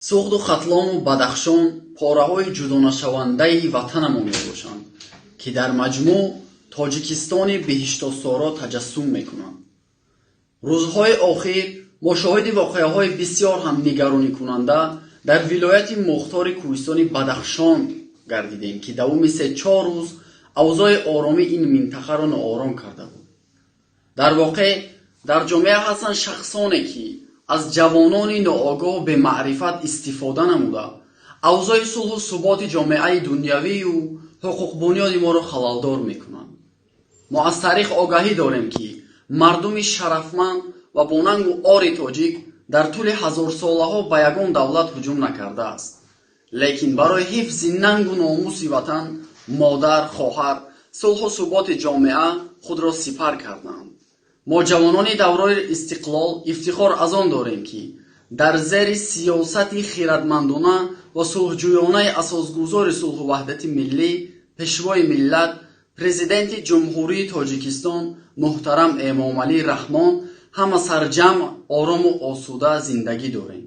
суғду хатлону бадахшон пораҳои ҷудонашавандаи ватанамон мебошанд, ки дар маҷмӯъ тоҷикистони беҳиштосоро таҷассум мекунанд. рӯзҳои охир мо шоҳиди воқеаҳои бисёр ҳам нигароникунанда дар вилояти мухтори кӯҳистони Бадахшон гардидем, ки давоми 3-4 рӯз авзои оромии ин минтақаро ноором карда буд. дар воқеъ дар ҷомеа ҳастанд шахсоне, ки аз ҷавонони ноогоҳ бемаърифат истифода намуда авзои сулҳу суботи ҷомеаи дунявию ҳуқуқбунёди моро халалдор мекунанд. мо аз таърих огаҳӣ дорем, ки мардуми шарафманд ва бо нангу ори тоҷик дар тӯли ҳазорсолаҳо ба ягон давлат ҳуҷум накардааст, лекин барои ҳифзи нангу номуси ватан модар, хоҳар, сулҳу суботи ҷомеа худро сипар карданд. мо ҷавонони давраи истиқлол ифтихор аз он дорем, ки дар зери сиёсати хиратмандона ва сулҳҷӯёнаи асосгузори сулҳу ваҳдати миллӣ, пешвои миллат, президенти ҷумҳурии Тоҷикистон муҳтарам Эмомалӣ Раҳмон ҳама сарҷамъ, орому осуда зиндагӣ дорем.